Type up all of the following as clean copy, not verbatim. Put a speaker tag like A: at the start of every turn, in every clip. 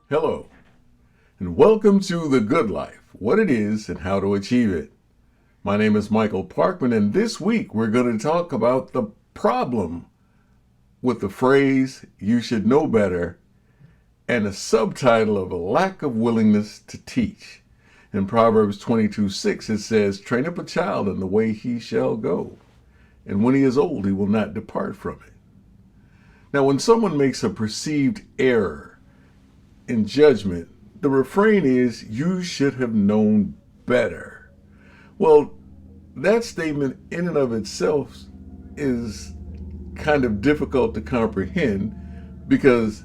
A: Hello, and welcome to The Good Life, what it is and how to achieve it. My name is Michael Parkman, and this week we're going to talk about the problem with the phrase, "you should know better," and a subtitle of a lack of willingness to teach. In Proverbs 22:6, it says, "Train up a child in the way he shall go, and when he is old, he will not depart from it." Now, when someone makes a perceived error in judgment, the refrain is, "you should have known better." Well, that statement in and of itself is kind of difficult to comprehend, because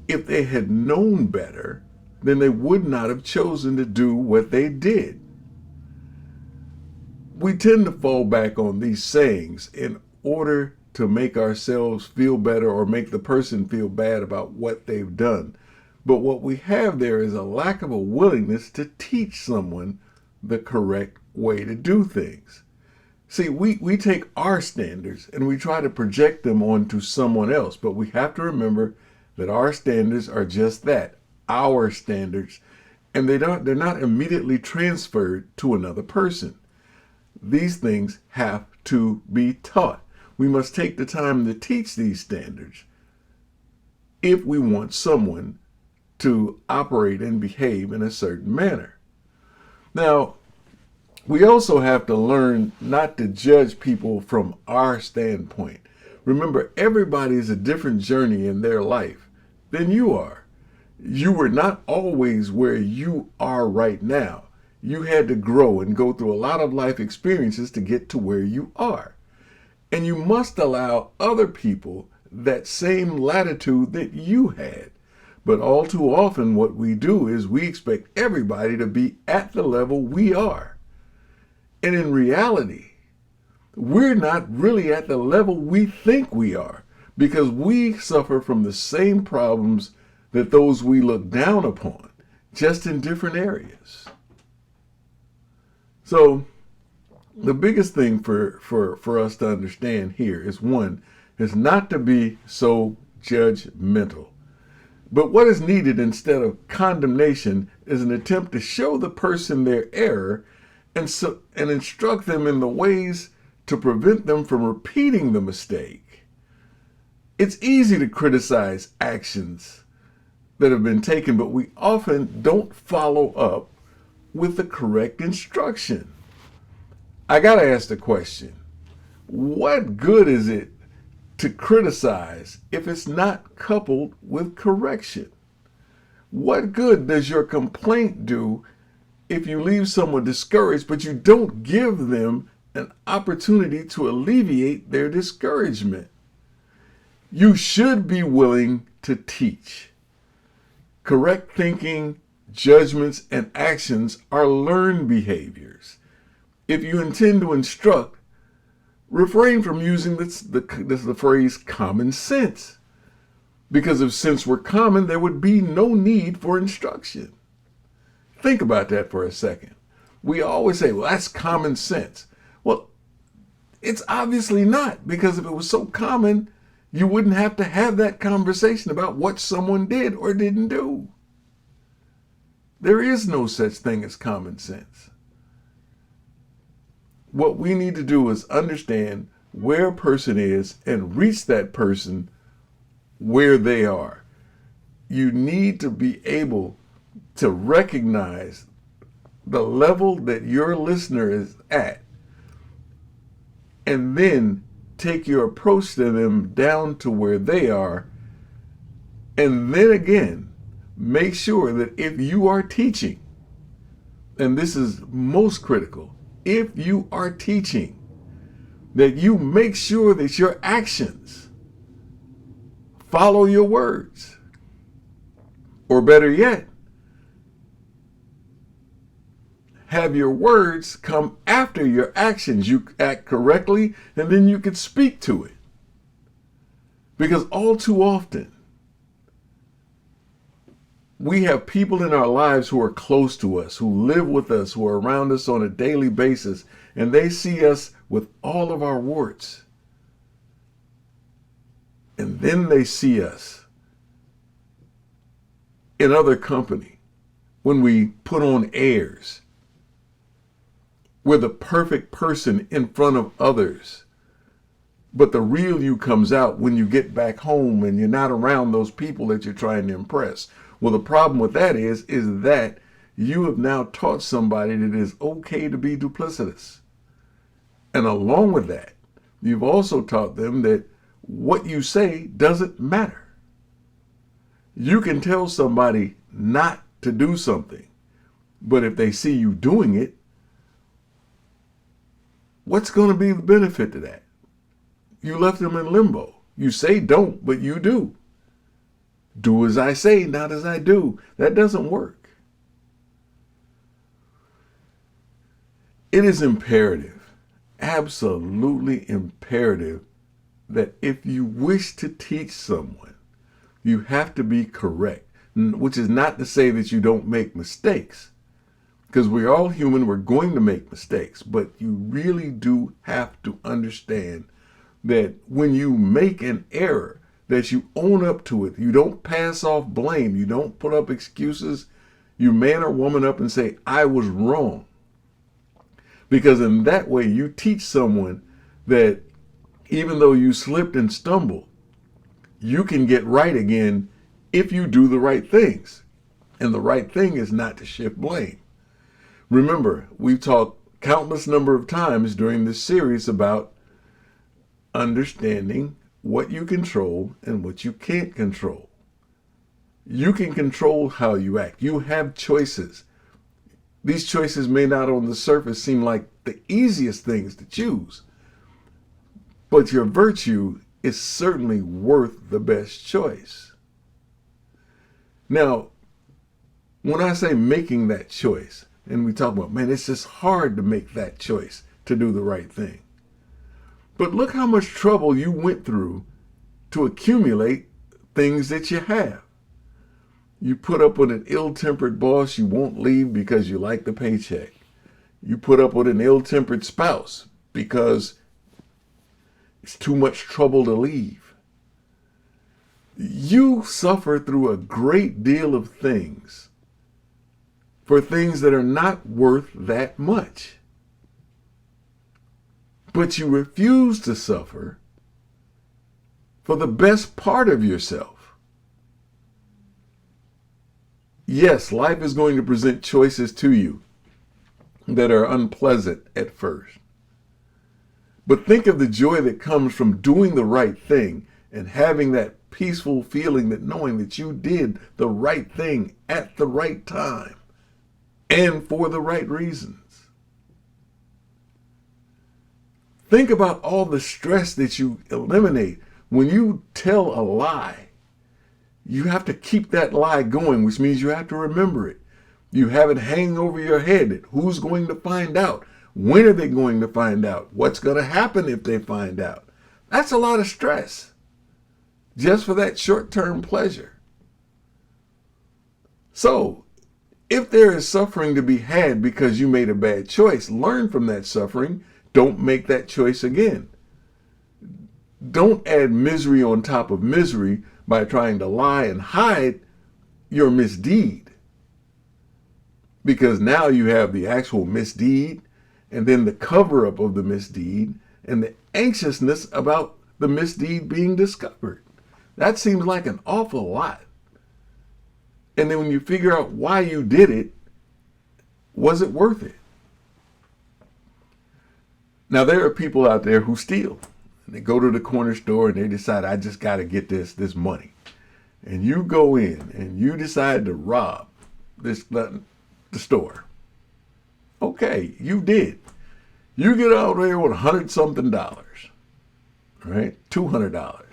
A: if they had known better, then they would not have chosen to do what they did. We tend to fall back on these sayings in order to make ourselves feel better or make the person feel bad about what they've done. But what we have there is a lack of a willingness to teach someone the correct way to do things. See, we take our standards and we try to project them onto someone else, but we have to remember that our standards are just that, our standards, and they're not immediately transferred to another person. These things have to be taught. We must take the time to teach these standards if we want someone to operate and behave in a certain manner. Now, we also have to learn not to judge people from our standpoint. Remember, everybody's a different journey in their life than you are. You were not always where you are right now. You had to grow and go through a lot of life experiences to get to where you are. And you must allow other people that same latitude that you had. But all too often what we do is we expect everybody to be at the level we are. And in reality, we're not really at the level we think we are, because we suffer from the same problems that those we look down upon, just in different areas. So the biggest thing for us to understand here is, one, is not to be so judgmental. But what is needed instead of condemnation is an attempt to show the person their error and instruct them in the ways to prevent them from repeating the mistake. It's easy to criticize actions that have been taken, but we often don't follow up with the correct instruction. I gotta ask the question, what good is it to criticize if it's not coupled with correction? What good does your complaint do if you leave someone discouraged, but you don't give them an opportunity to alleviate their discouragement? You should be willing to teach. Correct thinking, judgments, and actions are learned behaviors. If you intend to instruct, refrain from using the phrase common sense, because if sense were common, there would be no need for instruction. Think about that for a second. We always say, well, that's common sense. Well, it's obviously not, because if it was so common, you wouldn't have to have that conversation about what someone did or didn't do. There is no such thing as common sense. What we need to do is understand where a person is and reach that person where they are. You need to be able to recognize the level that your listener is at, and then take your approach to them down to where they are. And then again, make sure that if you are teaching, and this is most critical, if you are teaching, that you make sure that your actions follow your words. Or better yet, have your words come after your actions. You act correctly, and then you can speak to it. Because all too often, we have people in our lives who are close to us, who live with us, who are around us on a daily basis, and they see us with all of our warts. And then they see us in other company when we put on airs. We're the perfect person in front of others. But the real you comes out when you get back home and you're not around those people that you're trying to impress. Well, the problem with that is that you have now taught somebody that it is okay to be duplicitous. And along with that, you've also taught them that what you say doesn't matter. You can tell somebody not to do something, but if they see you doing it, what's going to be the benefit to that? You left them in limbo. You say don't, but you do. Do as I say, not as I do. That doesn't work. It is imperative, absolutely imperative, that if you wish to teach someone, you have to be correct, which is not to say that you don't make mistakes, because we're all human, we're going to make mistakes, but you really do have to understand that when you make an error, that you own up to it. You don't pass off blame. You don't put up excuses. You man or woman up and say, I was wrong. Because in that way, you teach someone that even though you slipped and stumbled, you can get right again if you do the right things. And the right thing is not to shift blame. Remember, we've talked countless number of times during this series about understanding what you control and what you can't control. You can control how you act. You have choices. These choices may not on the surface seem like the easiest things to choose, but your virtue is certainly worth the best choice. Now, when I say making that choice, and we talk about, man, it's just hard to make that choice to do the right thing. But look how much trouble you went through to accumulate things that you have. You put up with an ill-tempered boss you won't leave because you like the paycheck. You put up with an ill-tempered spouse because it's too much trouble to leave. You suffer through a great deal of things for things that are not worth that much. But you refuse to suffer for the best part of yourself. Yes, life is going to present choices to you that are unpleasant at first. But think of the joy that comes from doing the right thing and having that peaceful feeling that knowing that you did the right thing at the right time and for the right reasons. Think about all the stress that you eliminate. When you tell a lie, you have to keep that lie going, which means you have to remember it. You have it hanging over your head. Who's going to find out? When are they going to find out? What's going to happen if they find out? That's a lot of stress just for that short-term pleasure. So, if there is suffering to be had because you made a bad choice, learn from that suffering. Don't make that choice again. Don't add misery on top of misery by trying to lie and hide your misdeed. Because now you have the actual misdeed and then the cover-up of the misdeed and the anxiousness about the misdeed being discovered. That seems like an awful lot. And then when you figure out why you did it, was it worth it? Now, there are people out there who steal. They go to the corner store and they decide, I just got to get this money. And you go in and you decide to rob the store. Okay, you did. You get out there with $100-something, right? $200.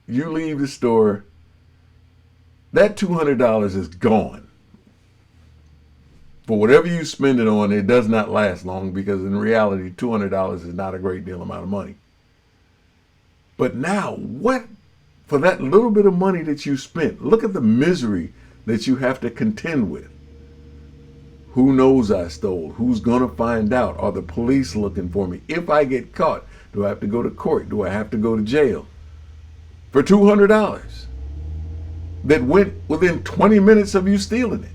A: You leave the store. That $200 is gone. For whatever you spend it on, it does not last long because in reality, $200 is not a great deal amount of money. But now, what, for that little bit of money that you spent, look at the misery that you have to contend with. Who knows I stole? Who's going to find out? Are the police looking for me? If I get caught, do I have to go to court? Do I have to go to jail? For $200 that went within 20 minutes of you stealing it.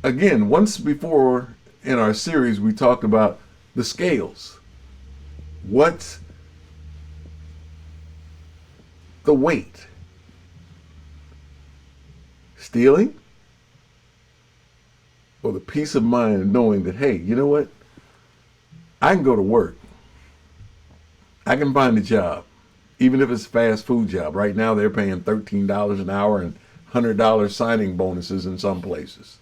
A: Again, once before in our series, we talked about the scales. What's the weight? Stealing? Or the peace of mind of knowing that, hey, you know what? I can go to work. I can find a job, even if it's a fast food job. Right now, they're paying $13 an hour and $100 signing bonuses in some places.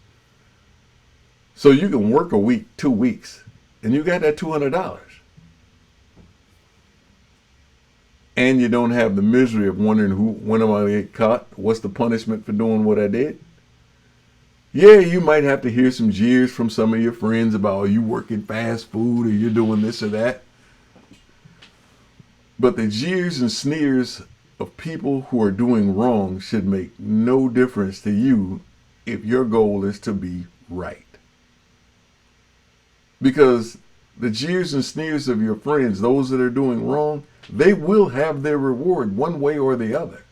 A: So you can work a week, 2 weeks, and you got that $200. And you don't have the misery of wondering when am I going to get caught? What's the punishment for doing what I did? Yeah, you might have to hear some jeers from some of your friends about, you working fast food or you're doing this or that. But the jeers and sneers of people who are doing wrong should make no difference to you if your goal is to be right. Because the jeers and sneers of your friends, those that are doing wrong, they will have their reward one way or the other.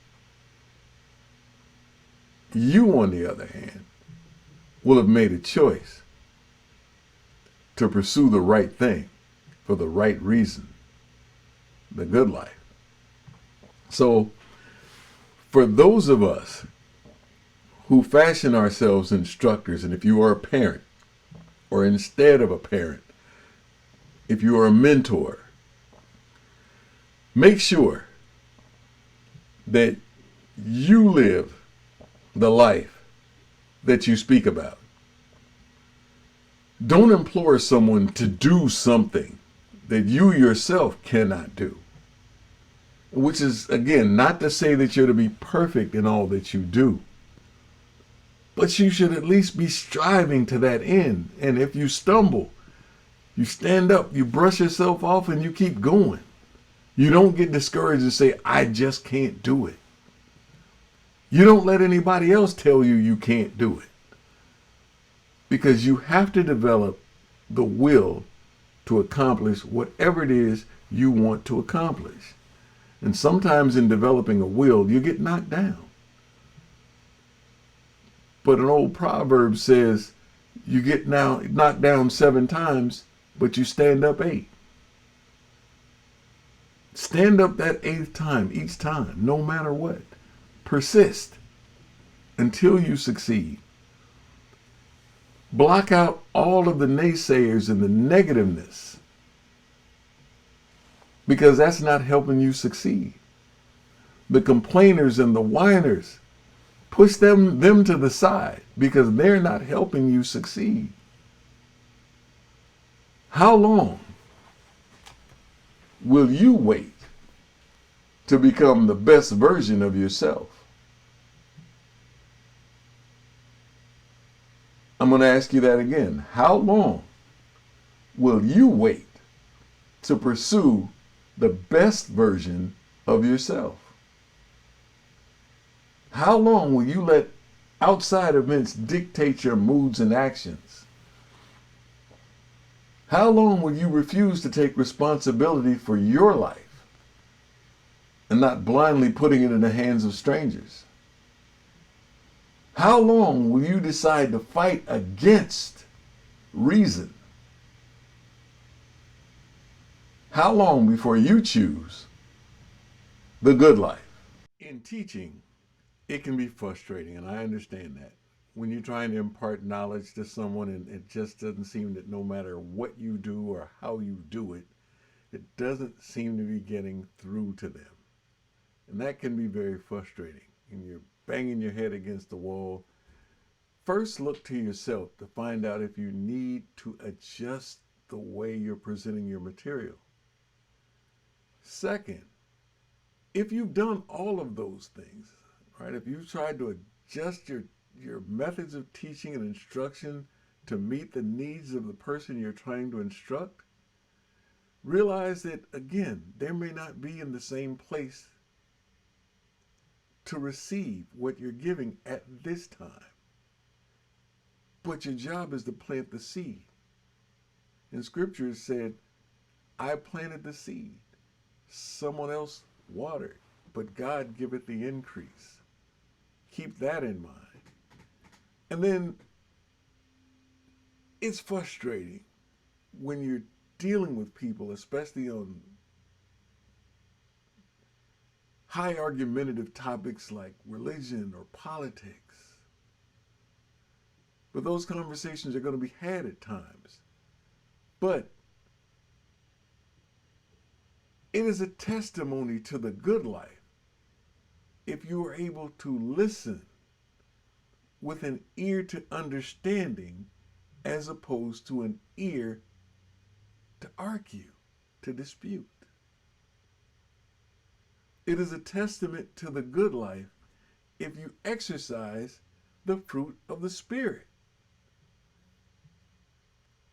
A: You, on the other hand, will have made a choice to pursue the right thing for the right reason, the good life. So, for those of us who fashion ourselves instructors, and if you are a parent, or instead of a parent, if you are a mentor, make sure that you live the life that you speak about. Don't implore someone to do something that you yourself cannot do. Which is, again, not to say that you're to be perfect in all that you do. But you should at least be striving to that end. And if you stumble, you stand up, you brush yourself off, and you keep going. You don't get discouraged and say, I just can't do it. You don't let anybody else tell you you can't do it. Because you have to develop the will to accomplish whatever it is you want to accomplish. And sometimes in developing a will, you get knocked down. But an old proverb says, you get knocked down 7 times, but you stand up 8. Stand up that 8th time, each time, no matter what. Persist until you succeed. Block out all of the naysayers and the negativeness, because that's not helping you succeed. The complainers and the whiners, push them to the side, because they're not helping you succeed. How long will you wait to become the best version of yourself? I'm going to ask you that again. How long will you wait to pursue the best version of yourself? How long will you let outside events dictate your moods and actions? How long will you refuse to take responsibility for your life and not blindly putting it in the hands of strangers? How long will you decide to fight against reason? How long before you choose the good life? In teaching, it can be frustrating, and I understand that. When you're trying to impart knowledge to someone and it just doesn't seem that no matter what you do or how you do it, it doesn't seem to be getting through to them. And that can be very frustrating. And you're banging your head against the wall. First, look to yourself to find out if you need to adjust the way you're presenting your material. Second, if you've done all of those things, right? If you've tried to adjust your methods of teaching and instruction to meet the needs of the person you're trying to instruct, Realize that, again, they may not be in the same place to receive what you're giving at this time. But your job is to plant the seed. In Scripture it said, I planted the seed, someone else watered, but God giveth the increase. Keep that in mind. And then it's frustrating when you're dealing with people, especially on high argumentative topics like religion or politics. But those conversations are going to be had at times. But it is a testimony to the good life if you are able to listen with an ear to understanding as opposed to an ear to argue, to dispute. It is a testament to the good life if you exercise the fruit of the Spirit.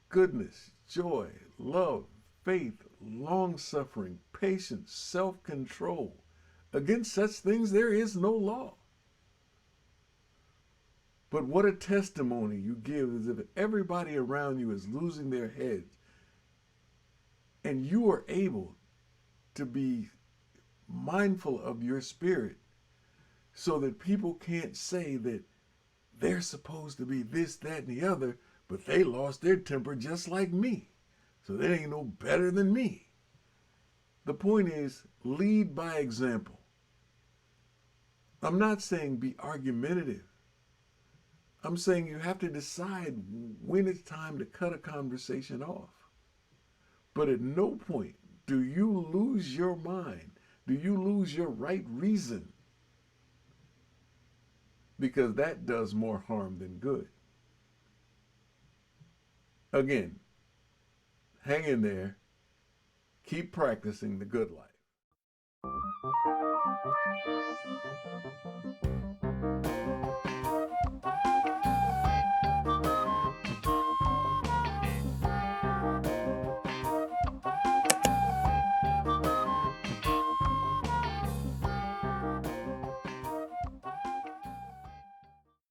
A: Goodness, joy, love, faith, long-suffering, patience, self-control. Against such things there is no law. But what a testimony you give as if everybody around you is losing their heads and you are able to be mindful of your spirit so that people can't say that they're supposed to be this, that, and the other, but they lost their temper just like me. So they ain't no better than me. The point is, lead by example. I'm not saying be argumentative. I'm saying you have to decide when it's time to cut a conversation off. But at no point do you lose your mind. Do you lose your right reason? Because that does more harm than good. Again, hang in there. Keep practicing the good life.